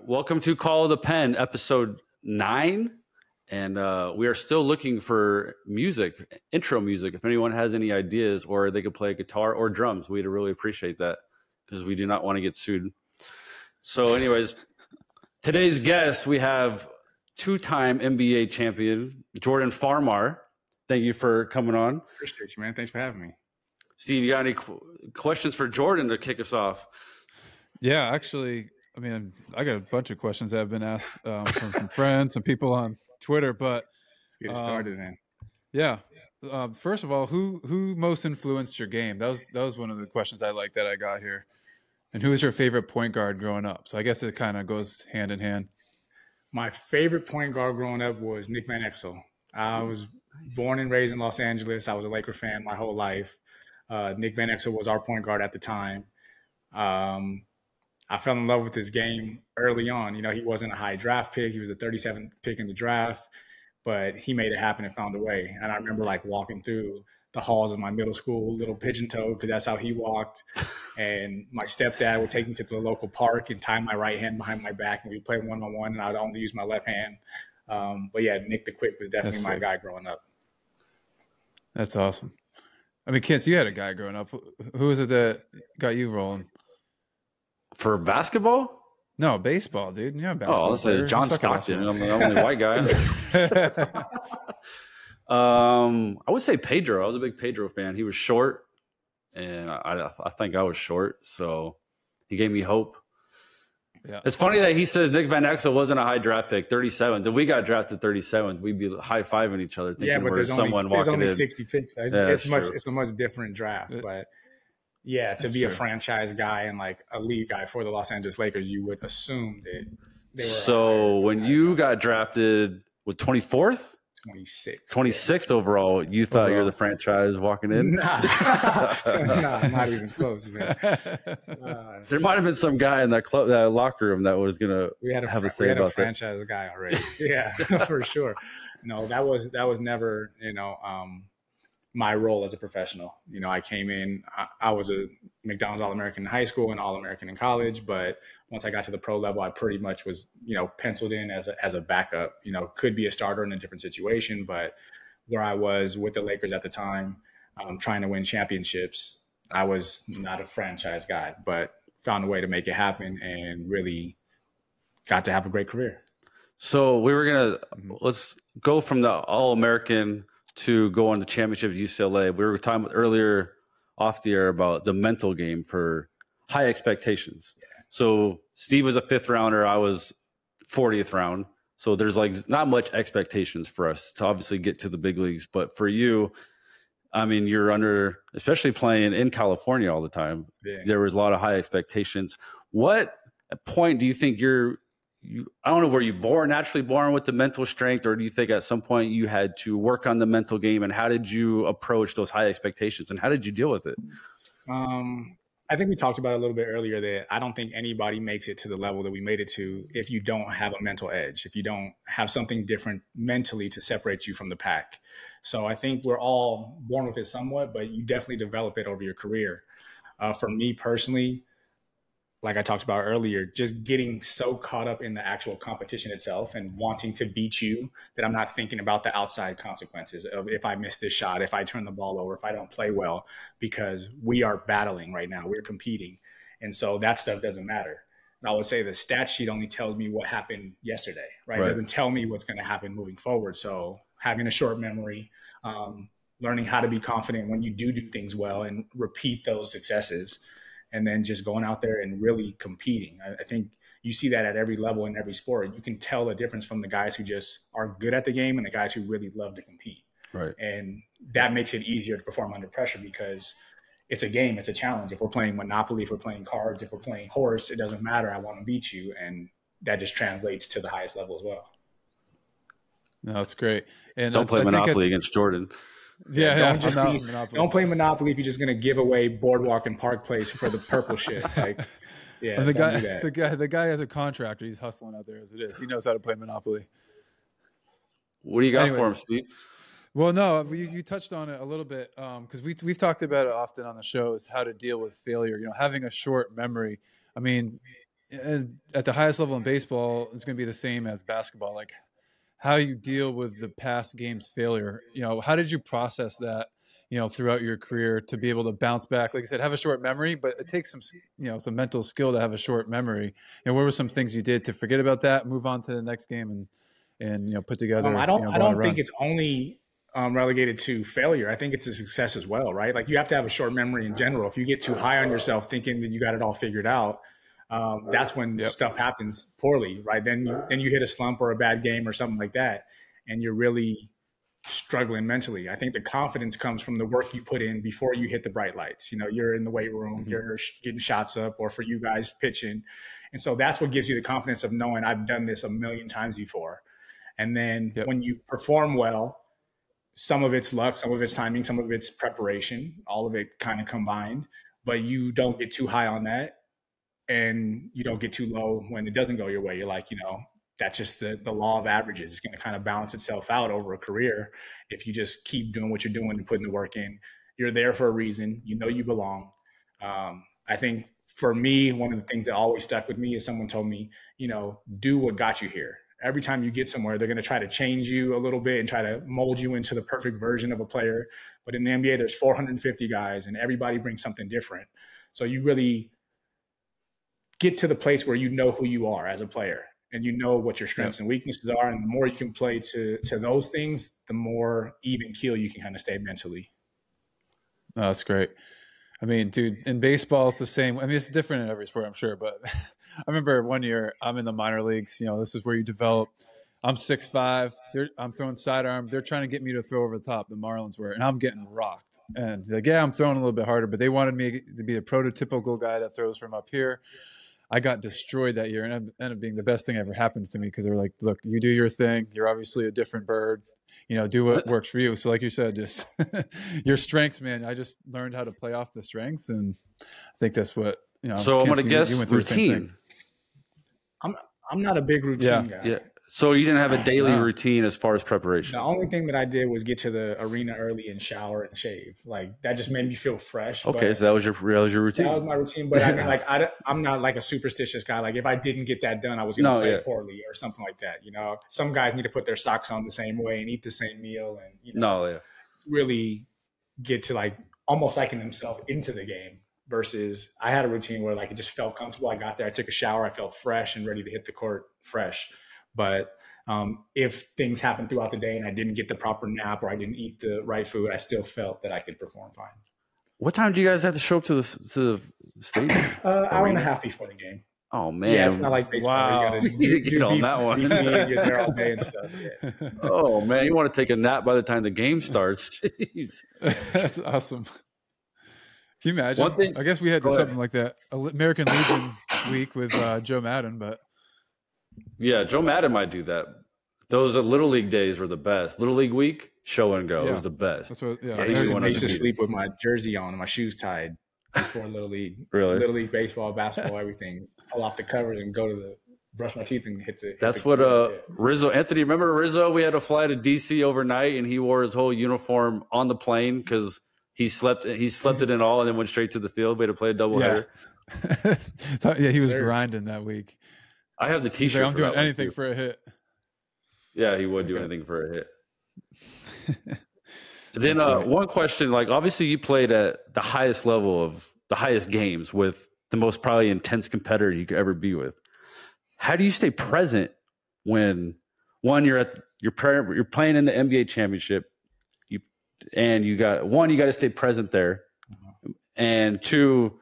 Welcome to Call of the Pen, episode 9. And we are still looking for music, intro music. If anyone has any ideas, or they could play guitar or drums, we'd really appreciate that because we do not want to get sued. So anyways, today's guest, we have two-time NBA champion, Jordan Farmar. Thank you for coming on. Appreciate you, man. Thanks for having me. Steve, you got any questions for Jordan to kick us off? Yeah, actually, I mean, I got a bunch of questions that have been asked from friends, some people on Twitter, but let's get it started, man. Yeah. First of all, who most influenced your game? That was one of the questions I like that I got here. And who was your favorite point guard growing up? So I guess it kind of goes hand in hand. My favorite point guard growing up was Nick Van Exel. I was born and raised in Los Angeles. I was a Laker fan my whole life. Nick Van Exel was our point guard at the time. I fell in love with his game early on. You know, he wasn't a high draft pick. He was a 37th pick in the draft, but he made it happen and found a way. And I remember like walking through the halls of my middle school, little pigeon-toed, because that's how he walked. And my stepdad would take me to the local park and tie my right hand behind my back, and we'd play one-on-one, and I'd only use my left hand. But yeah, Nick the Quick was definitely my guy growing up. That's awesome. I mean, Kent, you had a guy growing up. Who was it that got you rolling? For basketball? No, baseball, dude. Yeah, basketball. Oh, I'll say John Stockton. I'm the only white guy. I would say Pedro. I was a big Pedro fan. He was short, and I think I was short, so he gave me hope. Yeah. It's funny that he says Nick Van Exel wasn't a high draft pick, 37th. If we got drafted 37th, we'd be high-fiving each other thinking but we're someone walking in. There's only 60 picks. It's a much different draft, but yeah, to be a franchise guy and like a lead guy for the Los Angeles Lakers, you would assume that they were. So when you got drafted with 24th? 26th overall, you thought you're the franchise walking in? Nah, not even close, man. There might have been some guy in that club, that locker room, that was gonna have a say about that. We had a franchise guy already. Yeah, for sure. No, that was never, my role as a professional. You know, I came in, I was a McDonald's All-American in high school and All-American in college, but once I got to the pro level, I pretty much was, penciled in as a backup, could be a starter in a different situation, but where I was with the Lakers at the time, trying to win championships, I was not a franchise guy, but found a way to make it happen and really got to have a great career. So let's go from the All-American to go on the championship at UCLA. We were talking earlier off the air about the mental game for high expectations. Yeah. So Steve was a 5th rounder. I was 40th round. So there's like not much expectations for us to obviously get to the big leagues. But for you, I mean, you're under, especially playing in California all the time. Yeah. There was a lot of high expectations. What point do you think I don't know, were you naturally born with the mental strength, or do you think at some point you had to work on the mental game, and how did you approach those high expectations, and how did you deal with it? I think we talked about it a little bit earlier that I don't think anybody makes it to the level that we made it to if you don't have a mental edge, if you don't have something different mentally to separate you from the pack. So I think we're all born with it somewhat, but you definitely develop it over your career. For me personally, like I talked about earlier, just getting so caught up in the actual competition itself and wanting to beat you that I'm not thinking about the outside consequences of if I miss this shot, if I turn the ball over, if I don't play well, because we are battling right now. We're competing. And so that stuff doesn't matter. And I would say the stat sheet only tells me what happened yesterday, right? It doesn't tell me what's going to happen moving forward. So having a short memory, learning how to be confident when you do things well and repeat those successes, and then just going out there and really competing. I think you see that at every level in every sport. You can tell the difference from the guys who just are good at the game and the guys who really love to compete. Right. And that makes it easier to perform under pressure because it's a game, it's a challenge. If we're playing Monopoly, if we're playing cards, if we're playing horse, it doesn't matter. I want to beat you. And that just translates to the highest level as well. No, that's great. And don't play Monopoly against Jordan. Don't play Monopoly if you're just going to give away Boardwalk and Park Place for the purple shit. Like, yeah, the guy has a contractor. He's hustling out there as it is. He knows how to play Monopoly. What do you got for him, Steve? Well, no, you touched on it a little bit because we've talked about it often on the shows, how to deal with failure. Having a short memory. I mean, at the highest level in baseball, it's going to be the same as basketball. Like how you deal with the past game's failure. How did you process that, throughout your career to be able to bounce back? Like I said, have a short memory, but it takes some mental skill to have a short memory. And what were some things you did to forget about that, move on to the next game and put together, I don't think it's only relegated to failure. I think it's a success as well, right? Like you have to have a short memory in general. If you get too high on yourself thinking that you got it all figured out, that's when stuff happens poorly, right? Then you hit a slump or a bad game or something like that, and you're really struggling mentally. I think the confidence comes from the work you put in before you hit the bright lights. You're in the weight room, you're getting shots up, or for you guys pitching. And so that's what gives you the confidence of knowing I've done this a million times before. And then when you perform well, some of it's luck, some of it's timing, some of it's preparation, all of it kind of combined, but you don't get too high on that and you don't get too low when it doesn't go your way. You're like, that's just the law of averages. It's going to kind of balance itself out over a career. If you just keep doing what you're doing and putting the work in, you're there for a reason. You belong. I think for me, one of the things that always stuck with me is someone told me, do what got you here. Every time you get somewhere, they're going to try to change you a little bit and try to mold you into the perfect version of a player. But in the NBA, there's 450 guys and everybody brings something different. So you really get to the place where you know who you are as a player and you know what your strengths and weaknesses are. And the more you can play to those things, the more even keel you can kind of stay mentally. Oh, that's great. I mean, dude, in baseball, it's the same. I mean, it's different in every sport, I'm sure. But I remember one year I'm in the minor leagues. This is where you develop. I'm 6'5". I'm throwing sidearm. They're trying to get me to throw over the top. The Marlins were, and I'm getting rocked. And like, I'm throwing a little bit harder, but they wanted me to be the prototypical guy that throws from up here. I got destroyed that year, and it ended up being the best thing ever happened to me because they were like, look, you do your thing. You're obviously a different bird. Do what works for you. So like you said, just your strengths, man. I just learned how to play off the strengths, and I think that's what, So I'm going to guess routine. I'm not a big routine guy. Yeah. So you didn't have a daily routine as far as preparation? The only thing that I did was get to the arena early and shower and shave. Like that just made me feel fresh. Okay, so that was your routine. That was my routine. But I mean, like I'm not like a superstitious guy. Like if I didn't get that done, I was going to play poorly or something like that. Some guys need to put their socks on the same way and eat the same meal and really get to like almost liking themselves into the game. Versus I had a routine where like it just felt comfortable. I got there, I took a shower, I felt fresh and ready to hit the court fresh. But if things happened throughout the day and I didn't get the proper nap or I didn't eat the right food, I still felt that I could perform fine. What time do you guys have to show up to the stadium? Hour and a half before the game. Oh man! Yeah, it's not like baseball. Wow. You get on that one. You're there all day and stuff. Yeah. Oh man, you want to take a nap by the time the game starts? Jeez. That's awesome. Can you imagine? One thing, I guess we had something like that. American Legion week with Joe Madden, but yeah, Joe Madden might do that. Those Little League days were the best. Little League week, show and go was the best. That's what, I used to sleep with my jersey on and my shoes tied before Little League. Really? Little League baseball, basketball, everything. Pull off the covers and go to the brush my teeth and hit the. That's what Rizzo. Anthony, remember Rizzo? We had to fly to DC overnight, and he wore his whole uniform on the plane because he slept it in all, and then went straight to the field. We had to play a doubleheader. Yeah, he was grinding that week. I have the T-shirt. Like, I'm doing anything for a hit. Yeah, he would do anything for a hit. Then one question, like obviously you played at the highest level of the highest games with the most probably intense competitor you could ever be with. How do you stay present when you're playing in the NBA championship, you got to stay present there, and two,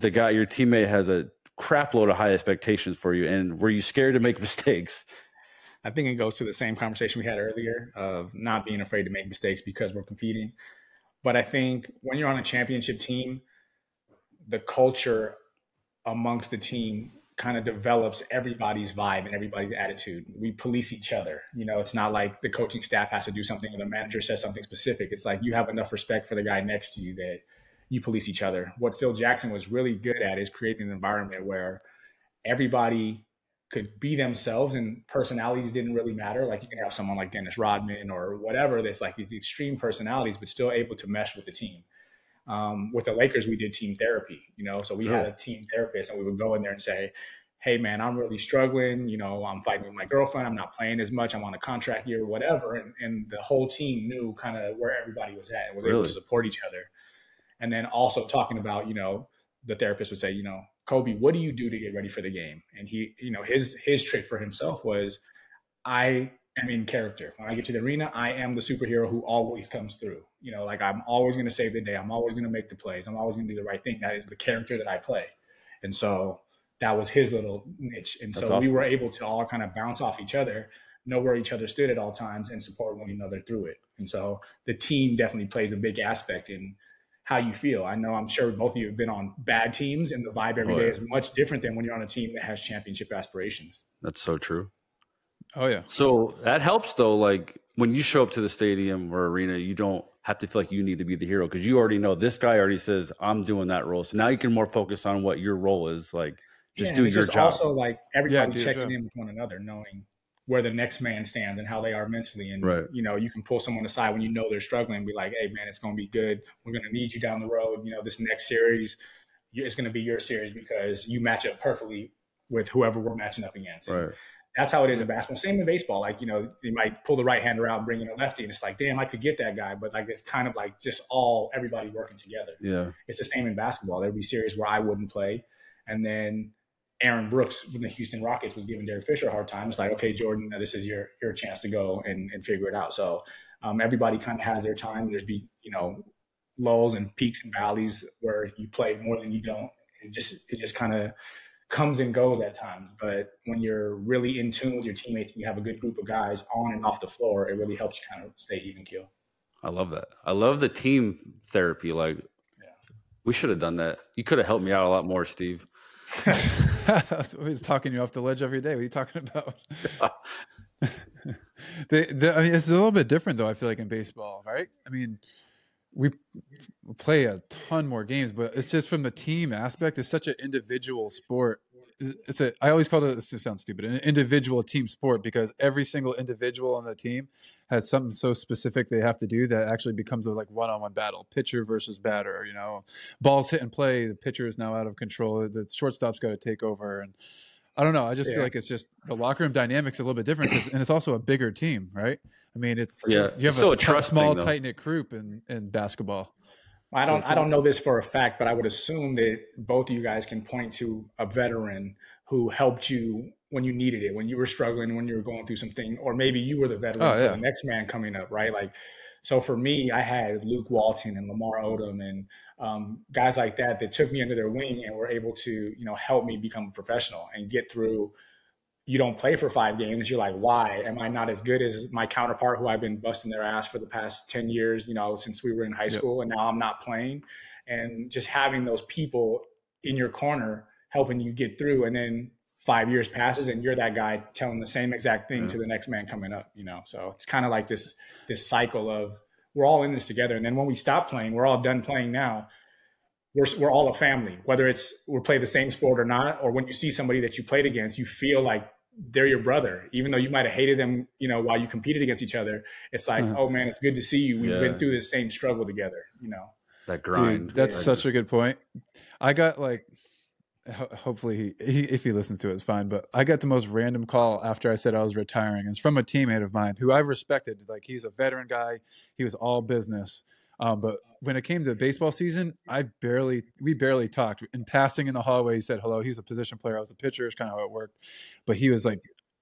your teammate has a crap load of high expectations for you, and were you scared to make mistakes? I think it goes to the same conversation we had earlier of not being afraid to make mistakes because we're competing. But I think when you're on a championship team, the culture amongst the team kind of develops everybody's vibe and everybody's attitude. We police each other. It's not like the coaching staff has to do something or the manager says something specific. It's like you have enough respect for the guy next to you that you police each other. What Phil Jackson was really good at is creating an environment where everybody could be themselves and personalities didn't really matter. Like you can have someone like Dennis Rodman or whatever that's like these extreme personalities, but still able to mesh with the team. With the Lakers, we did team therapy, so we had a team therapist, and we would go in there and say, hey man, I'm really struggling. I'm fighting with my girlfriend. I'm not playing as much. I'm on a contract year or whatever. And the whole team knew kind of where everybody was at and was able to support each other. And then also talking about, the therapist would say, Kobe, what do you do to get ready for the game? And he, his trick for himself was, I am in character. When I get to the arena, I am the superhero who always comes through. I'm always going to save the day. I'm always going to make the plays. I'm always going to do the right thing. That is the character that I play. And so that was his little niche. And so we were able to all kind of bounce off each other, know where each other stood at all times, and support one another through it. And so the team definitely plays a big aspect in how you feel. I'm sure both of you have been on bad teams, and the vibe every day is much different than when you're on a team that has championship aspirations. That's so true. Oh, yeah. So that helps, though. Like when you show up to the stadium or arena, you don't have to feel like you need to be the hero because you already know this guy already says, I'm doing that role. So now you can more focus on what your role is. Like, just do your job. Also, like everybody checking in with one another, knowing where the next man stands and how they are mentally. And, you can pull someone aside when they're struggling and be like, hey, man, it's going to be good. We're going to need you down the road. This next series, it's going to be your series because you match up perfectly with whoever we're matching up against. Right. That's how it is in basketball. Same in baseball. Like, you might pull the right hander out and bring in a lefty, and it's like, damn, I could get that guy. But like, it's kind of like just everybody working together. Yeah. It's the same in basketball. There'd be series where I wouldn't play. And then Aaron Brooks from the Houston Rockets was giving Derek Fisher a hard time. It's like, okay, Jordan, this is your chance to go and figure it out. So everybody kind of has their time. There's lulls and peaks and valleys where you play more than you don't. It just kind of comes and goes at times. But when you're really in tune with your teammates and you have a good group of guys on and off the floor, it really helps you kind of stay even keel. I love that. I love the team therapy. Like, we should have done that. You could have helped me out a lot more, Steve. He's talking you off the ledge every day. What are you talking about? It's a little bit different, though, I feel like, in baseball, right? I mean, we play a ton more games, but it's just from the team aspect. It's such an individual sport. I always call it, this sounds stupid, an individual team sport, because every single individual on the team has something so specific they have to do that actually becomes a like one-on-one battle, pitcher versus batter. Balls hit and play. The pitcher is now out of control. The shortstop's got to take over, and I don't know. I just feel like it's just the locker room dynamics a little bit different, and it's also a bigger team, right? I mean, you have a small, tight-knit group in basketball. I don't know this for a fact, but I would assume that both of you guys can point to a veteran who helped you when you needed it, when you were struggling, when you were going through something, or maybe you were the veteran for the next man coming up, right? Like, so for me, I had Luke Walton and Lamar Odom and guys like that took me under their wing and were able to, help me become a professional and get through. You don't play for 5 games. You're like, why am I not as good as my counterpart who I've been busting their ass for the past 10 years, since we were in high school, and now I'm not playing. And just having those people in your corner helping you get through. And then 5 years passes and you're that guy telling the same exact thing to the next man coming up, So it's kind of like this cycle of we're all in this together. And then when we stop playing, we're all done playing now. We're all a family, whether we're play the same sport or not, or when you see somebody that you played against, you feel like they're your brother, even though you might have hated them, while you competed against each other. It's like, oh man, it's good to see you. We've been through the same struggle together, That grind. Dude, that's such a good point. I got hopefully if he listens to it, it's fine. But I got the most random call after I said I was retiring. It's from a teammate of mine who I respected. Like, he's a veteran guy. He was all business. But when it came to baseball season, we barely talked. In passing in the hallway, he said hello. He's a position player. I was a pitcher. It's kind of how it worked. But he was like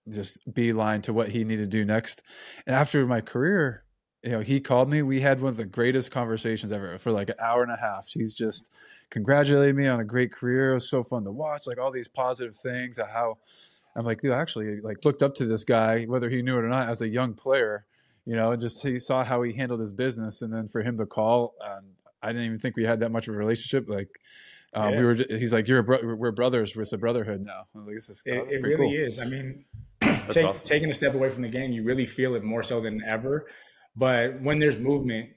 just beeline to what he needed to do next. And after my career, he called me. We had one of the greatest conversations ever for like an hour and a half. He's just congratulated me on a great career. It was so fun to watch, like all these positive things. How I'm like, dude, I actually like looked up to this guy, whether he knew it or not, as a young player. And just he saw how he handled his business, and then for him to call, I didn't even think we had that much of a relationship. Like, he's like, we're brothers. It's a brotherhood now. Like, it really is. I mean, taking a step away from the game, you really feel it more so than ever. But when there's movement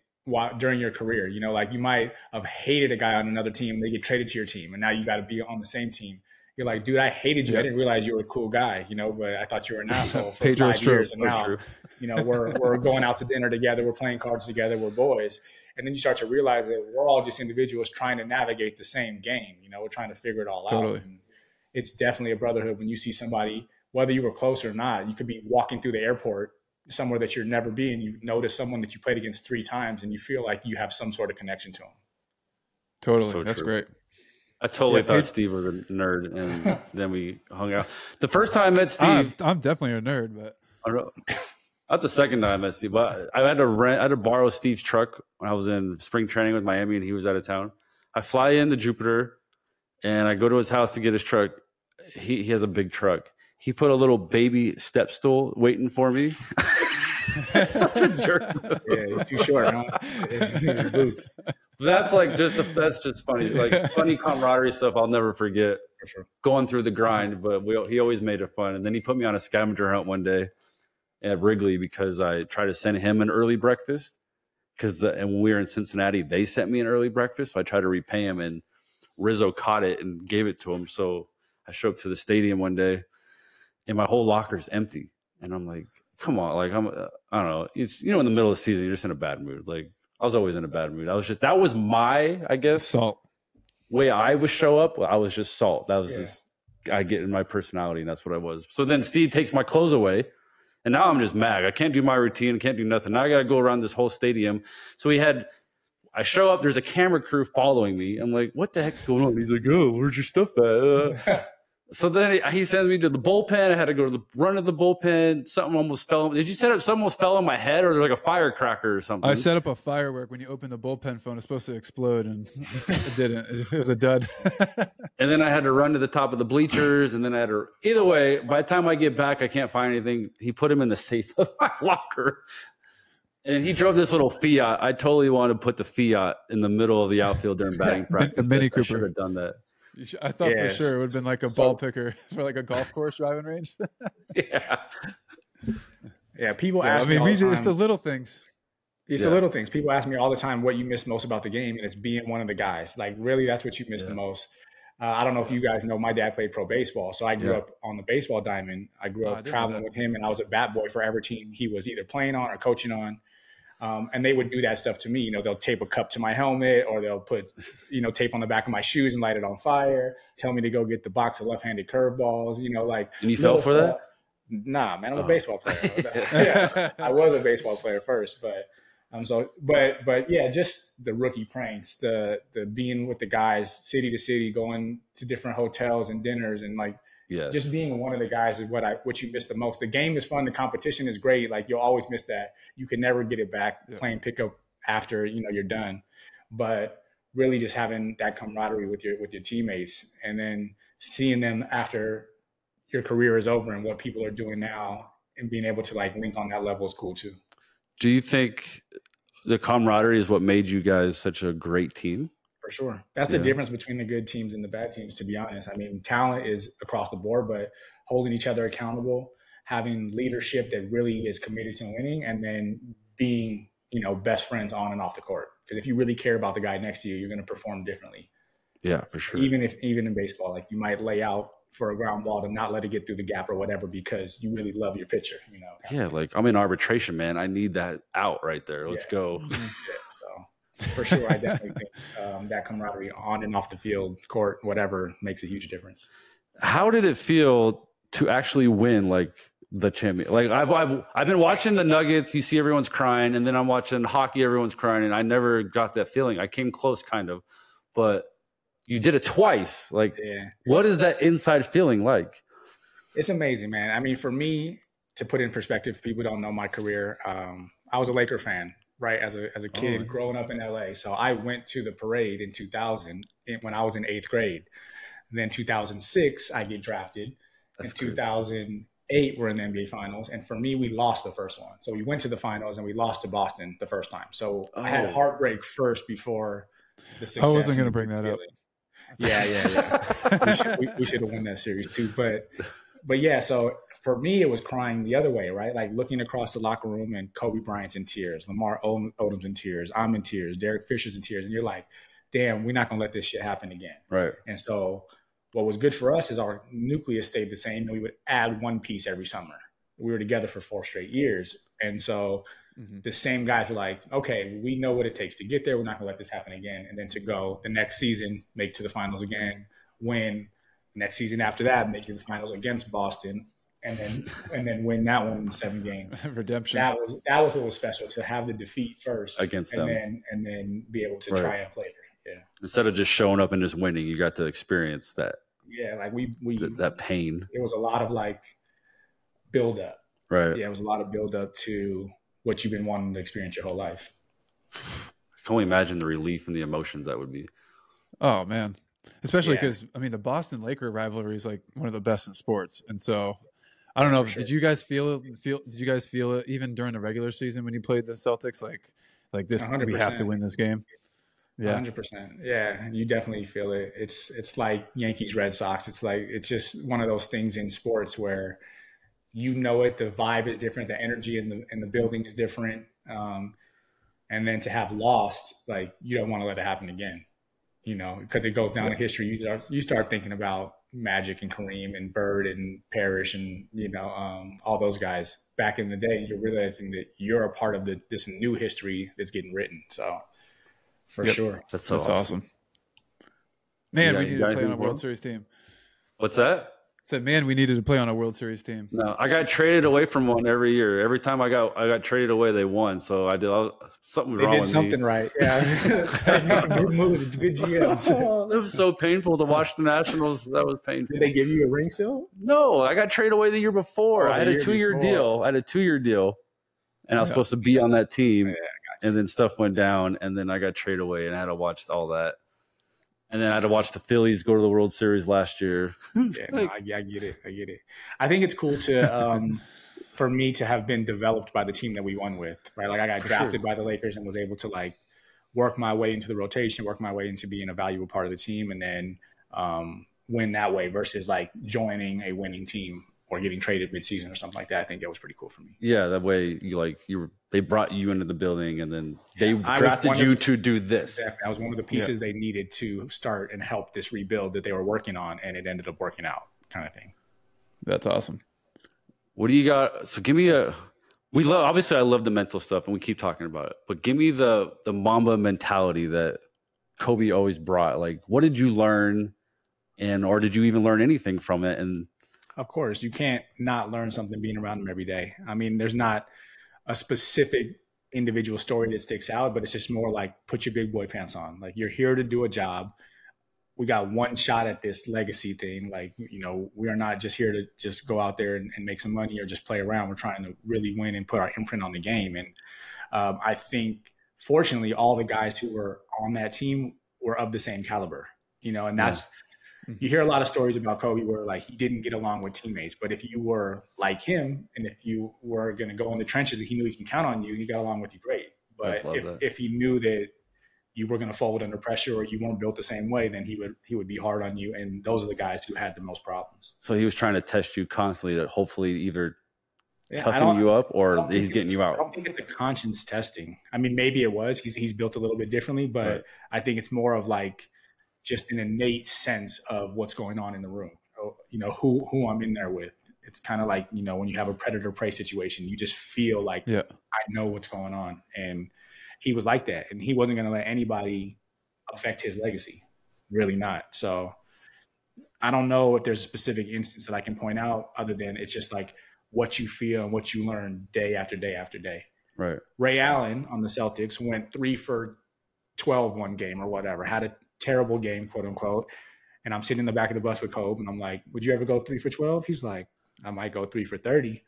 during your career, like you might have hated a guy on another team, they get traded to your team, and now you got to be on the same team. You're like, dude, I hated you. Yeah. I didn't realize you were a cool guy, you know, but I thought you were an asshole for Pedro 5 years. And So now, true. you know, we're going out to dinner together. We're playing cards together. We're boys. And then you start to realize that we're all just individuals trying to navigate the same game. You know, we're trying to figure it all Totally. out. And it's definitely a brotherhood when you see somebody, whether you were close or not. You could be walking through the airport somewhere that you'll never be, and you notice someone that you played against 3 times, and you feel like you have some sort of connection to them. Totally. So That's true. great. I totally thought Steve was a nerd, and then we hung out. The first time I met Steve, I'm definitely a nerd, but I don't know, not the second time I met Steve, but I had to borrow Steve's truck when I was in spring training with Miami, and he was out of town. I fly into Jupiter, and I go to his house to get his truck. He has a big truck. He put a little baby step stool waiting for me. Such a jerk. Yeah, he's too short, huh? His boots. That's like that's just funny. Like funny camaraderie stuff I'll never forget. For sure. Going through the grind, but he always made it fun. And then he put me on a scavenger hunt one day at Wrigley because I tried to send him an early breakfast. And when we were in Cincinnati, they sent me an early breakfast. So I tried to repay him, and Rizzo caught it and gave it to him. So I showed up to the stadium one day, and my whole locker's empty. And I'm like, come on, like I don't know. It's, you know, in the middle of the season, you're just in a bad mood. Like I was always in a bad mood. That was my, I guess, salt. way I would show up. I was just salt. That was just, I get in my personality, and that's what I was. So then Steve takes my clothes away, and now I'm just mad. I can't do my routine. I can't do nothing. Now I got to go around this whole stadium. So I show up, there's a camera crew following me. I'm like, what the heck's going on? He's like, oh, where's your stuff at? So then he sends me to the bullpen. I had to go to the run of the bullpen. Something almost fell. Did you set up? Something almost fell on my head, or like a firecracker or something? I set up a firework when you open the bullpen phone. It's supposed to explode, and it didn't. It was a dud. And then I had to run to the top of the bleachers, and then I had to. Either way, by the time I get back, I can't find anything. He put him in the safe of my locker, and he drove this little Fiat. I totally wanted to put the Fiat in the middle of the outfield during batting practice. A Mini I Cooper. should have done that. I thought for sure it would have been like a ball picker for like a golf course driving range. Yeah. People ask me. It's the little things. It's the little things. People ask me all the time what you miss most about the game, and it's being one of the guys. Like, really, that's what you miss the most. I don't know if you guys know, my dad played pro baseball, so I grew up on the baseball diamond. I grew up traveling with him, and I was a bat boy for every team he was either playing on or coaching on. And they would do that stuff to me. You know, they'll tape a cup to my helmet, or they'll put, tape on the back of my shoes and light it on fire. Tell me to go get the box of left-handed curveballs. You know, like. And you fell for that? Nah, man, I'm a baseball player. I was a baseball player first, but yeah, just the rookie pranks, the being with the guys, city to city, going to different hotels and dinners, and like. Yes. Just being one of the guys is what you miss the most. The game is fun. The competition is great. Like, you'll always miss that. You can never get it back playing pickup after, you're done. But really just having that camaraderie with your teammates, and then seeing them after your career is over and what people are doing now, and being able to like link on that level is cool too. Do you think the camaraderie is what made you guys such a great team? For sure. That's the difference between the good teams and the bad teams, to be honest. I mean, talent is across the board, but holding each other accountable, having leadership that really is committed to winning, and then being, best friends on and off the court. Because if you really care about the guy next to you, you're going to perform differently. Yeah, for sure. Even in baseball, like, you might lay out for a ground ball to not let it get through the gap or whatever, because you really love your pitcher, Yeah, like, I'm in arbitration, man. I need that out right there. Let's go. For sure, I definitely think that camaraderie on and off the field, court, whatever, makes a huge difference. How did it feel to actually win, like, the champion? Like, I've been watching the Nuggets. You see everyone's crying, and then I'm watching hockey. Everyone's crying, and I never got that feeling. I came close, kind of, but you did it twice. Like, what is that inside feeling like? It's amazing, man. I mean, for me, to put in perspective, people don't know my career. I was a Laker fan. Right, as a kid growing up in LA. So I went to the parade in 2000 when I was in 8th grade. And then 2006, I get drafted. In 2008, we're in the NBA Finals. And for me, we lost the first one. So we went to the finals and we lost to Boston the first time. So I had heartbreak first before the success. I wasn't going to bring that up. Yeah. we should have won that series too. But yeah, so for me, it was crying the other way, right? Like, looking across the locker room and Kobe Bryant's in tears, Lamar Odom's in tears, I'm in tears, Derek Fisher's in tears. And you're like, damn, we're not going to let this shit happen again. Right. And so what was good for us is our nucleus stayed the same, and we would add one piece every summer. We were together for 4 straight years. And so the same guys were like, okay, we know what it takes to get there. We're not going to let this happen again. And then to go the next season, make it to the finals again, win. Next season after that, make it to the finals against Boston, and then win that one in 7 games. Redemption. That was what was special, to have the defeat first against them, and then be able to triumph later. Yeah. Instead of just showing up and just winning, you got to experience that. Yeah, like that pain. It was a lot of like build up. Right. Yeah, it was a lot of build up to what you've been wanting to experience your whole life. I can only imagine the relief and the emotions that would be. Oh man. Especially because I mean the Boston Laker rivalry is like one of the best in sports. And so I don't know, did you guys feel it even during the regular season when you played the Celtics? Like this 100%. We have to win this game. Yeah. 100%. Yeah, you definitely feel it. It's like Yankees, Red Sox. It's just one of those things in sports where you know it, the vibe is different, the energy in the building is different. And then to have lost, like you don't want to let it happen again, you know, because it goes down in history. You start thinking about Magic and Kareem and Bird and Parrish and, you know, all those guys back in the day. You're realizing that you're a part of this new history that's getting written. So for sure. That's awesome. Man, we need to play on a World Series team. What's that? Said, man, we needed to play on a World Series team. No, I got traded away from one every year. Every time I got traded away, they won. So I did something wrong. They did something right. Yeah, it's a good move. It's good GMs. Oh, it was so painful to watch the Nationals. That was painful. Did they give you a ring still? No, I got traded away the year before. I had a 2-year deal. And I was supposed to be on that team. And then stuff went down, and then I got traded away, and I had to watch all that. And then I had to watch the Phillies go to the World Series last year. I get it. I think it's cool to for me to have been developed by the team that we won with, right? Like I got drafted by the Lakers and was able to like work my way into the rotation, work my way into being a valuable part of the team, and then win that way versus like joining a winning team or getting traded midseason or something like that. I think that was pretty cool for me. Yeah, that way they brought you into the building and then they drafted you to do this. Exactly. I was one of the pieces they needed to start and help this rebuild that they were working on, and it ended up working out, kind of thing. That's awesome. What do you got? So give me obviously I love the mental stuff and we keep talking about it, but give me the Mamba mentality that Kobe always brought. Like, what did you learn, or did you even learn anything from it? And of course, you can't not learn something being around him every day. I mean, there's not a specific individual story that sticks out, but it's just more like put your big boy pants on. Like, you're here to do a job. We got one shot at this legacy thing. Like, you know, we are not just here to just go out there and make some money or just play around. We're trying to really win and put our imprint on the game. And I think, fortunately, all the guys who were on that team were of the same caliber, you know, and that's – you hear a lot of stories about Kobe where like he didn't get along with teammates, but if you were like him and if you were going to go in the trenches and he knew he can count on you, he got along with you great. But if he knew that you were going to fold under pressure or you weren't built the same way, then he would be hard on you. And those are the guys who had the most problems. So he was trying to test you constantly to hopefully either toughen you up or he's getting you out. I don't think it's a conscience testing. I mean, maybe it was. He's built a little bit differently, but I think it's more of like just an innate sense of what's going on in the room, you know, who I'm in there with. It's kind of like, you know, when you have a predator prey situation, you just feel like I know what's going on. And he was like that. And he wasn't going to let anybody affect his legacy. Really not. So I don't know if there's a specific instance that I can point out other than it's just like what you feel and what you learn day after day after day. Right. Ray Allen on the Celtics went 3 for 12 one game or whatever, had a terrible game, quote unquote. And I'm sitting in the back of the bus with Kobe and I'm like, would you ever go 3 for 12? He's like, I might go 3 for 30.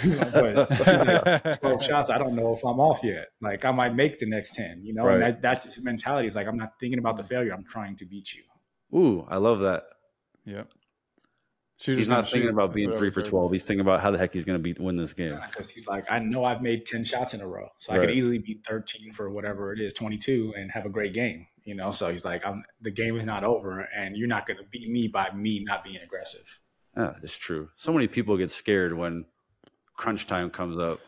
You know, but he's like, 12 shots, I don't know if I'm off yet. Like I might make the next 10, you know, and that's just his mentality. Is like, I'm not thinking about the failure. I'm trying to beat you. Ooh, I love that. Yeah. He's not thinking about being 3 for 12. He's thinking about how the heck he's going to win this game. Because he's like, I know I've made 10 shots in a row. So I could easily be 13 for whatever it is, 22, and have a great game. You know, so he's like, the game is not over, and you're not going to beat me by me not being aggressive. Yeah, it's true. So many people get scared when crunch time comes up.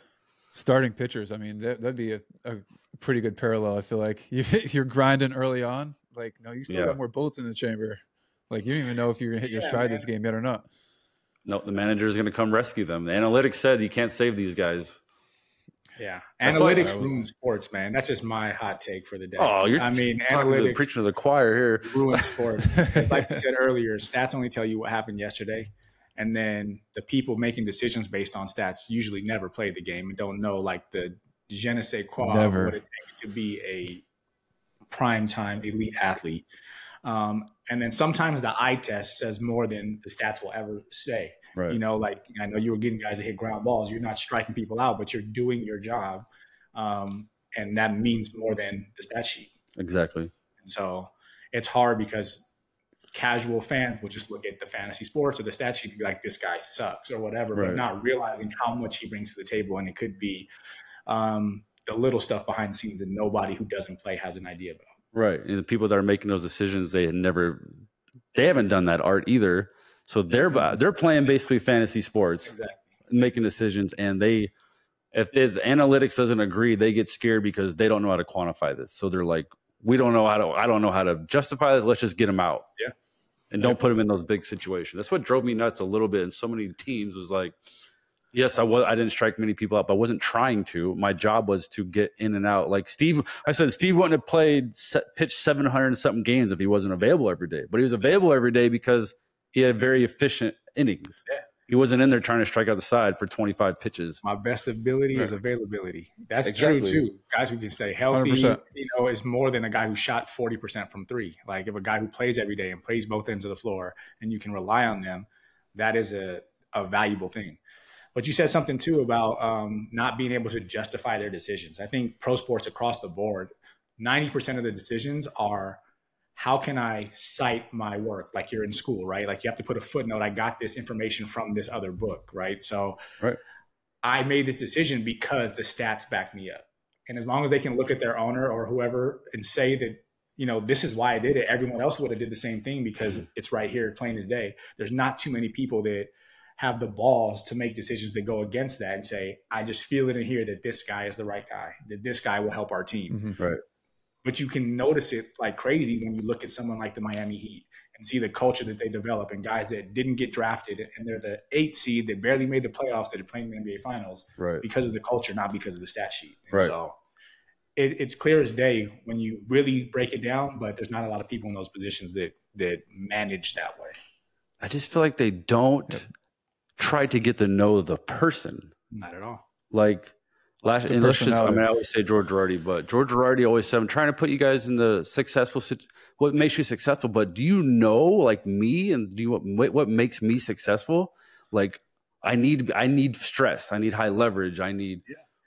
Starting pitchers, I mean, that'd be a pretty good parallel. I feel like you're grinding early on. Like, no, you still got more bullets in the chamber. Like, you don't even know if you're going to hit your stride this game yet or not. No, the manager is going to come rescue them. The analytics said you can't save these guys. Yeah. Analytics ruin sports, man. That's just my hot take for the day. Oh, analytics preaching to the choir here. Ruin sports. Like you said earlier, stats only tell you what happened yesterday. And then the people making decisions based on stats usually never play the game and don't know like the je ne sais quoi of what it takes to be a primetime elite athlete. And then sometimes the eye test says more than the stats will ever say. Right. You know, like I know you were getting guys to hit ground balls. You're not striking people out, but you're doing your job. And that means more than the stat sheet. Exactly. And so it's hard because casual fans will just look at the fantasy sports or the stat sheet and be like, this guy sucks or whatever, but not realizing how much he brings to the table. And it could be the little stuff behind the scenes that nobody who doesn't play has an idea about. Right. And the people that are making those decisions, they haven't done that art either. So they're playing basically fantasy sports, making decisions. And if the analytics doesn't agree, they get scared because they don't know how to quantify this. So they're like, I don't know how to justify this. Let's just get them out. Yeah. And don't put them in those big situations. That's what drove me nuts a little bit. And so many teams was like, yes, I didn't strike many people out, but I wasn't trying to. My job was to get in and out. Like Steve wouldn't have pitched 700 and something games if he wasn't available every day. But he was available every day because he had very efficient innings. Yeah. He wasn't in there trying to strike out the side for 25 pitches. My best ability is availability. That's true too. Guys who can stay healthy, 100%. Is more than a guy who shot 40% from three. Like if a guy who plays every day and plays both ends of the floor and you can rely on them, that is a valuable thing. But you said something too about not being able to justify their decisions. I think pro sports across the board, 90% of the decisions are, how can I cite my work? Like you're in school, right? Like you have to put a footnote. I got this information from this other book, right? So I made this decision because the stats back me up. And as long as they can look at their owner or whoever and say that, this is why I did it. Everyone else would have did the same thing because it's right here, plain as day. There's not too many people that have the balls to make decisions that go against that and say, I just feel it in here that this guy is the right guy, that this guy will help our team. Mm-hmm. Right. But you can notice it like crazy when you look at someone like the Miami Heat and see the culture that they develop and guys that didn't get drafted and they're the 8th seed that barely made the playoffs that are playing in the NBA Finals because of the culture, not because of the stat sheet. And so it's clear as day when you really break it down, but there's not a lot of people in those positions that manage that way. I just feel like they don't try to get to know the person. Not at all. Like I always say George Girardi, but George Girardi always said, I'm trying to put you guys in the successful what makes you successful, but do you know like me and what makes me successful? Like I need stress. I need high leverage.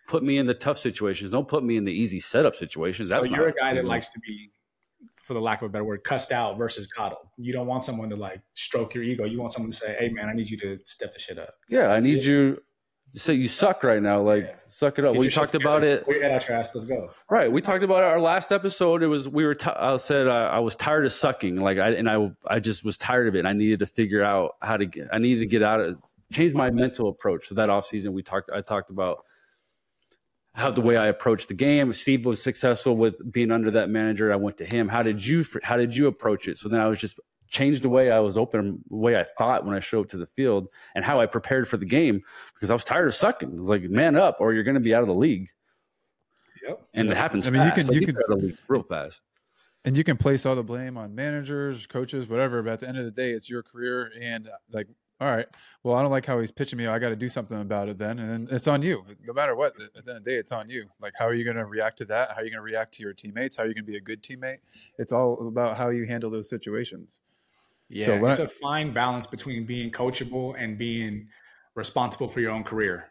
Put me in the tough situations. Don't put me in the easy setup situations. So you're a guy that likes to be, for the lack of a better word, cussed out versus coddled. You don't want someone to like stroke your ego. You want someone to say, hey man, I need you to step the shit up. Yeah. I need you to say you suck right now. Like suck it up. We talked about it. We're at our trash. Let's go. Right. We talked about our last episode. It was, I was tired of sucking. Like I just was tired of it. And I needed to figure out change my mental approach. So that off season, I talked about how the way I approached the game. Steve was successful with being under that manager. I went to him. How did you approach it? So then I was just changed the way I was open, the way I thought when I showed up to the field and how I prepared for the game because I was tired of sucking. It was like, man up or you're going to be out of the league. Yep. And it happens I mean, fast. You can out of the league real fast. And you can place all the blame on managers, coaches, whatever. But at the end of the day, it's your career. And like, all right, well, I don't like how he's pitching me. I got to do something about it then. And then it's on you. No matter what, at the end of the day, it's on you. Like, how are you going to react to that? How are you going to react to your teammates? How are you going to be a good teammate? It's all about how you handle those situations. Yeah, so it's a fine balance between being coachable and being responsible for your own career,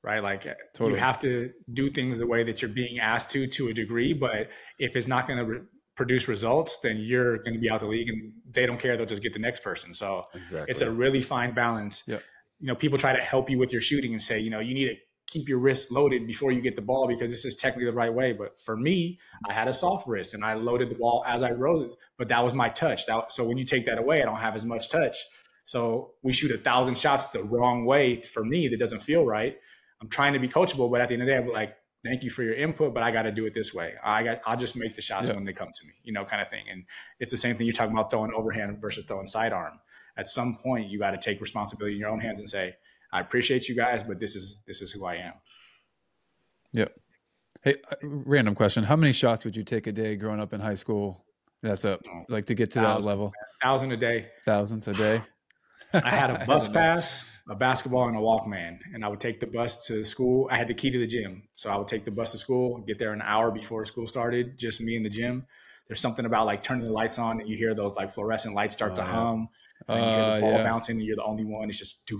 right? Like you have to do things the way that you're being asked to a degree, but if it's not going to produce results, then you're going to be out the league and they don't care. They'll just get the next person. So it's a really fine balance. Yep. People try to help you with your shooting and say, you need to keep your wrist loaded before you get the ball because this is technically the right way. But for me, I had a soft wrist and I loaded the ball as I rose it, but that was my touch. So when you take that away, I don't have as much touch. So we shoot 1,000 shots the wrong way for me. That doesn't feel right. I'm trying to be coachable, but at the end of the day, I'm like, thank you for your input, but I got to do it this way. I'll just make the shots when they come to me, kind of thing. And it's the same thing you're talking about, throwing overhand versus throwing sidearm. At some point, you got to take responsibility in your own hands and say, I appreciate you guys, but this is who I am. Yep. Hey, random question. How many shots would you take a day growing up in high school? That's like to get to that level. 1,000 a day. Thousands a day. I had a bus pass, a basketball, and a Walkman, and I would take the bus to school. I had the key to the gym, so I would take the bus to school, get there an hour before school started, just me in the gym. There's something about like turning the lights on and you hear those like fluorescent lights start to hum, and you hear the ball bouncing, and you're the only one. It's just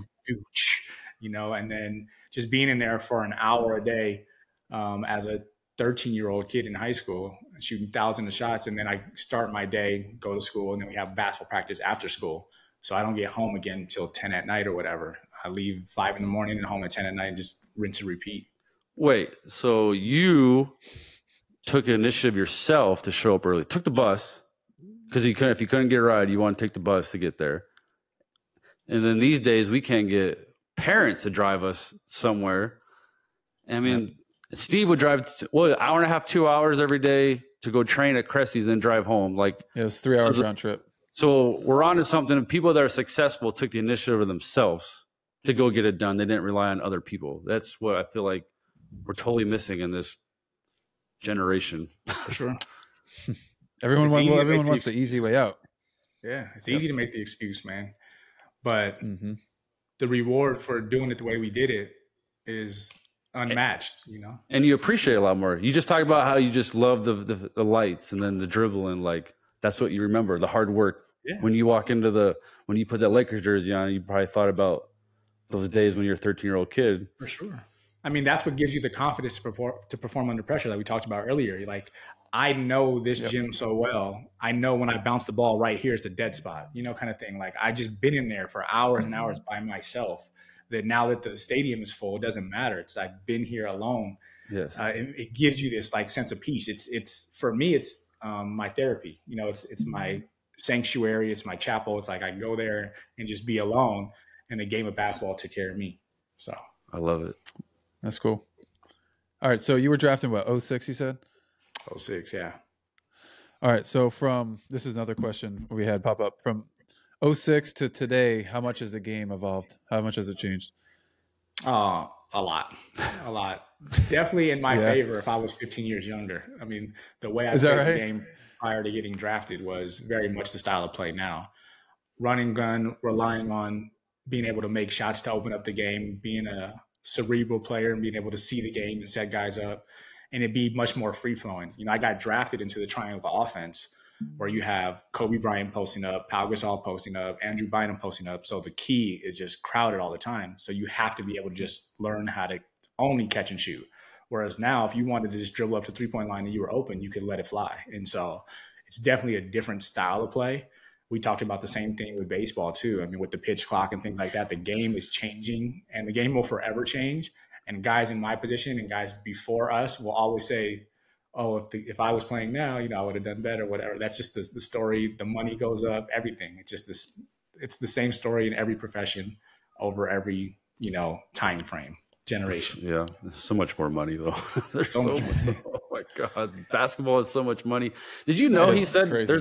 and then just being in there for an hour a day as a 13-year-old kid in high school, shooting thousands of shots, and then I start my day, go to school, and then we have basketball practice after school. So I don't get home again until 10 at night or whatever. I leave 5 in the morning and home at 10 at night and just rinse and repeat. Wait, so you took an initiative yourself to show up early, took the bus, because if you couldn't get a ride, you want to take the bus to get there. And then these days we can't get parents to drive us somewhere. I mean, Steve would drive, an hour and a half, 2 hours every day to go train at Kresge's and drive home. Like it was 3 hours round trip. So we're on to something. People that are successful took the initiative of themselves to go get it done. They didn't rely on other people. That's what I feel like we're totally missing in this generation. For sure. Everyone wants the easy way out. Yeah, it's easy to make the excuse, man. But the reward for doing it the way we did it is unmatched, And you appreciate it a lot more. You just talk about how you just love the lights and then the dribbling, like that's what you remember, the hard work. Yeah. When you walk into when you put that Lakers jersey on, you probably thought about those days when you're a 13-year-old kid. For sure. I mean, that's what gives you the confidence to perform under pressure that we talked about earlier. You're like, I know this gym so well. I know when I bounce the ball right here, it's a dead spot, kind of thing. Like I just been in there for hours and hours by myself, that now that the stadium is full, it doesn't matter. It's I've been here alone. Yes. It gives you this like sense of peace. It's for me, it's my therapy. It's my sanctuary. It's my chapel. It's like I go there and just be alone, and the game of basketball took care of me. So I love it. That's cool. All right. So you were drafted what, 06, you said? 06, yeah. All right. So this is another question we had pop up. From 06 to today, how much has the game evolved? How much has it changed? A lot. Definitely in my favor if I was 15 years younger. I mean, the way I played the game prior to getting drafted was very much the style of play now. Running gun, relying on being able to make shots to open up the game, being a cerebral player and being able to see the game and set guys up, and it'd be much more free-flowing. I got drafted into the triangle offense where you have Kobe Bryant posting up, Pau Gasol posting up, Andrew Bynum posting up. So the key is just crowded all the time. So you have to be able to just learn how to only catch and shoot. Whereas now, if you wanted to just dribble up to three-point line and you were open, you could let it fly. And so it's definitely a different style of play. We talked about the same thing with baseball too. I mean, with the pitch clock and things like that, the game is changing and the game will forever change. And guys in my position and guys before us will always say, oh, if I was playing now, I would have done better, whatever. That's just the story. The money goes up, everything. It's just it's the same story in every profession over every, time frame, generation. Yeah. There's so much more money though. There's so much money. Oh my God. Basketball is so much money. Did you know he said crazy.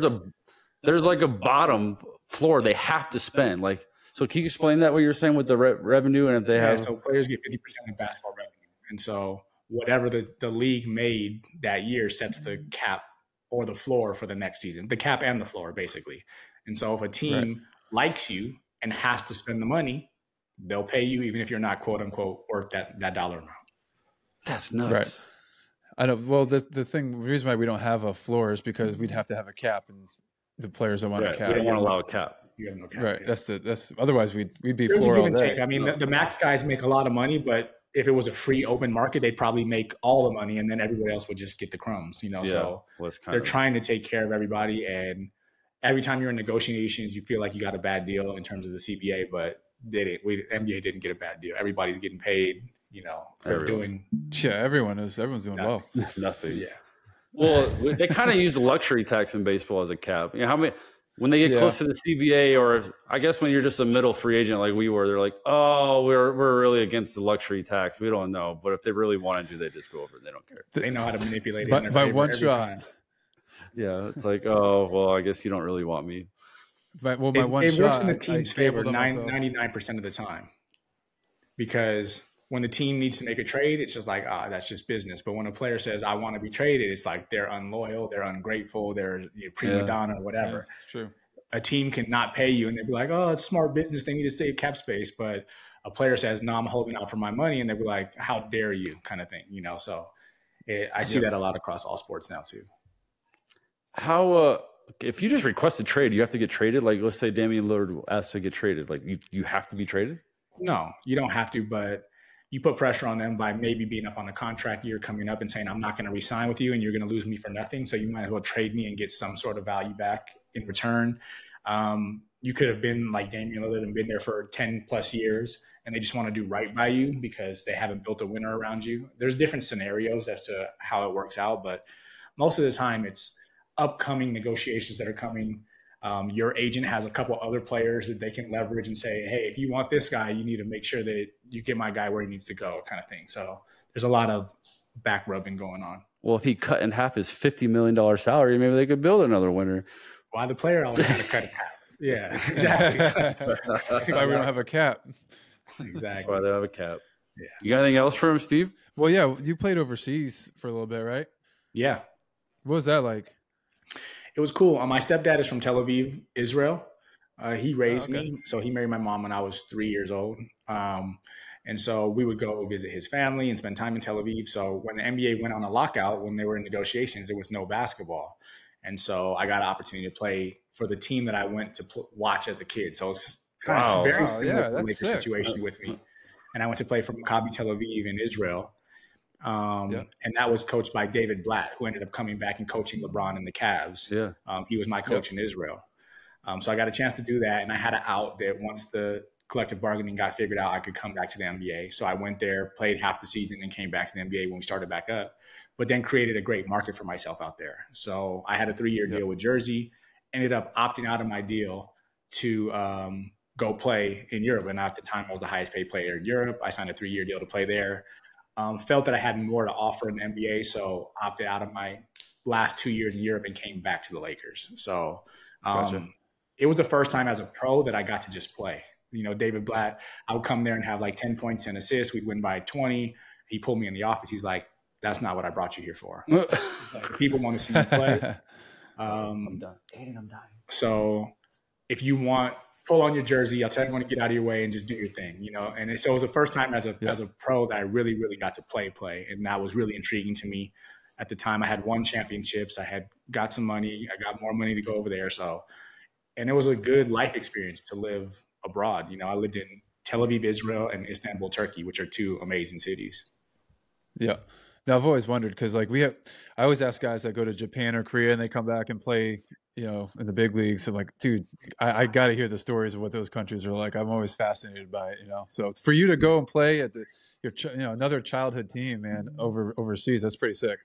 There's like a bottom floor they have to spend. Like, so can you explain that what you're saying with the revenue and if they have? So players get 50% of basketball revenue. And so whatever the league made that year sets the cap or the floor for the next season, the cap and the floor basically. And so if a team likes you and has to spend the money, they'll pay you even if you're not quote unquote worth that dollar amount. That's nuts. Right. I know. Well, the reason why we don't have a floor is because we'd have to have a cap, and the players don't want a cap. We don't want to allow a cap. You have no cap. Right. Yeah. That's otherwise we'd be There's floor a give all and day. take. I mean, the max guys make a lot of money, but if it was a free open market, they'd probably make all the money and then everybody else would just get the crumbs, So they're trying to take care of everybody. And every time you're in negotiations, you feel like you got a bad deal in terms of the CBA, but NBA didn't get a bad deal. Everybody's getting paid, they're doing. Yeah, everyone's doing well. Nothing. Yeah. Well, they kind of use the luxury tax in baseball as a cap. How many when they get close to the CBA, or I guess when you're just a middle free agent like we were, they're like, oh, we're really against the luxury tax. We don't know. But if they really wanted to, they just go over it. They don't care. They know how to manipulate it by one shot. time. Yeah, it's like, oh, well, I guess you don't really want me. But, well, my one it shot, works in the team's favor 99% of the time. Because when the team needs to make a trade, it's just like, that's just business. But when a player says, I want to be traded, it's like they're unloyal, they're ungrateful, they're prima donna or whatever. Yeah, it's true. A team cannot pay you, and they'd be like, oh, it's smart business. They need to save cap space. But a player says, no, I'm holding out for my money. And they'd be like, how dare you, kind of thing, So I see that a lot across all sports now too. How if you just request a trade, you have to get traded? Like, let's say Damian Lillard asked to get traded. Like, you have to be traded? No, you don't have to, but you put pressure on them by maybe being up on a contract year coming up and saying, I'm not going to re-sign with you and you're going to lose me for nothing. So you might as well trade me and get some sort of value back in return. You could have been like Damian Lillard and been there for 10 plus years, and they just want to do right by you because they haven't built a winner around you. There's different scenarios as to how it works out, but most of the time it's upcoming negotiations that are coming. Your agent has a couple other players that they can leverage and say, hey, if you want this guy, you need to make sure that you get my guy where he needs to go, kind of thing. So there's a lot of back rubbing going on. Well, if he cut in half his $50 million salary, maybe they could build another winner. Why the player always got to cut in half? Yeah, exactly. That's why we don't have a cap. Exactly. That's why they have a cap. Yeah. You got anything else for him, Steve? Well, yeah, you played overseas for a little bit, right? Yeah. What was that like? It was cool. My stepdad is from Tel Aviv, Israel. He raised me. So he married my mom when I was 3 years old. And so we would go visit his family and spend time in Tel Aviv. So when the NBA went on a lockout, when they were in negotiations, there was no basketball. And so I got an opportunity to play for the team that I went to watch as a kid. So it's kind of very similar to the Lakers situation with me. And I went to play for Maccabi Tel Aviv in Israel. And that was coached by David Blatt, who ended up coming back and coaching LeBron and the Cavs. Yeah. He was my coach in Israel. So I got a chance to do that. And I had an out that once the collective bargaining got figured out, I could come back to the NBA. So I went there, played half the season, and came back to the NBA when we started back up, but then created a great market for myself out there. So I had a 3-year deal with Jersey, ended up opting out of my deal to go play in Europe. And at the time, I was the highest paid player in Europe. I signed a 3-year deal to play there. Felt that I had more to offer in the NBA, so opted out of my last 2 years in Europe and came back to the Lakers. So it was the first time as a pro that I got to just play. David Blatt, I would come there and have like 10 points and assists. We'd win by 20. He pulled me in the office. He's like, that's not what I brought you here for. Like, people want to see you play. I'm done. Aiden, I'm dying. So if you want, pull on your jersey. I'll tell everyone to get out of your way and just do your thing, And so it was the first time as a pro that I really, really got to play. And that was really intriguing to me. At the time, I had won championships. I had got some money. I got more money to go over there. And it was a good life experience to live abroad. I lived in Tel Aviv, Israel, and Istanbul, Turkey, which are two amazing cities. Yeah. Now I've always wondered because I always ask guys that go to Japan or Korea and they come back and play, in the big leagues. I'm like, dude, I got to hear the stories of what those countries are like. I'm always fascinated by it, So for you to go and play at another childhood team, man, overseas, that's pretty sick.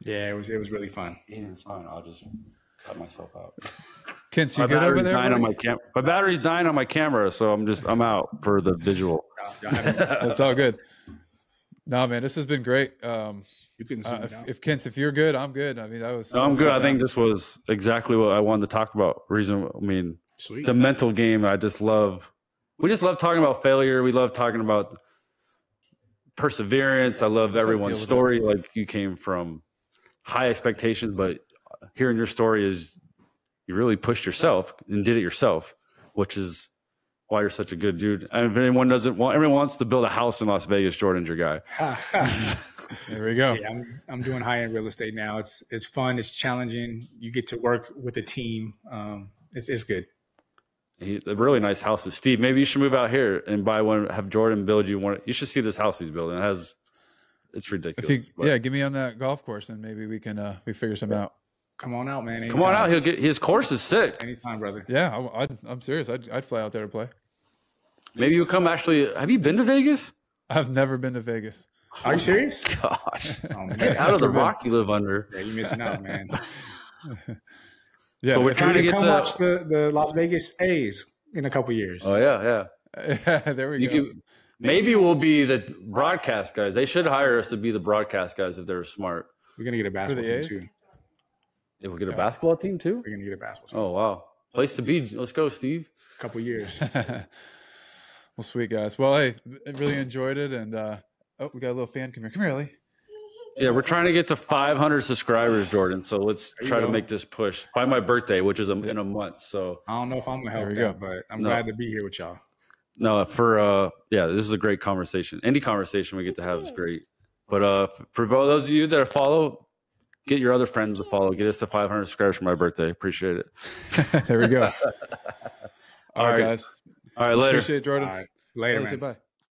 Yeah, it was really fun. It's fine. I'll just cut myself out. Kent, you good over there? My battery's dying on my camera, so I'm out for the visual. That's all good. No, man, this has been great. You can if you're good, I'm good. I mean, I'm good. I think this was exactly what I wanted to talk about. Sweet. The mental game. We just love talking about failure. We love talking about perseverance. I love everyone's story. Like, you came from high expectations, but hearing your story is you really pushed yourself and did it yourself, which is why you're such a good dude. And if everyone wants to build a house in Las Vegas, Jordan's your guy. There we go. Yeah, I'm doing high-end real estate now. It's fun. It's challenging. You get to work with a team. It's good. A really nice houses. Steve, maybe you should move out here and buy one. Have Jordan build you one. You should see this house he's building. It's ridiculous. Give me on that golf course, and maybe we can we figure something out. Come on out, man. Anytime. Come on out. He'll get his course is sick. Anytime, brother. Yeah, I'm serious. I'd fly out there to play. Maybe you'll come. Actually, have you been to Vegas? I've never been to Vegas. Are you serious? Gosh, get out of the rock you live under. Yeah, you're missing out, man. Yeah, But we're trying to get come to watch the Las Vegas A's in a couple years. Oh yeah. yeah, there we go. Maybe we'll be the broadcast guys. They should hire us to be the broadcast guys if they're smart. We're gonna get a basketball team too. If we get a basketball team too? We're gonna get a basketball team. Oh wow. Place to be. Let's go, Steve. A couple years. Well, sweet guys. Well, hey, I really enjoyed it, and we got a little fan. Come here, Ellie. Yeah, we're trying to get to 500 subscribers, Jordan. So let's try to make this push by my birthday, which is in a month. So I don't know if I'm gonna help that, but I'm glad to be here with y'all. No, this is a great conversation. Any conversation we get to have is great. But for those of you that follow, get your other friends to follow. Get us to 500 subscribers for my birthday. Appreciate it. There we go. All right, guys. All right, later. Appreciate it, Jordan. All right. Later, man. Say bye.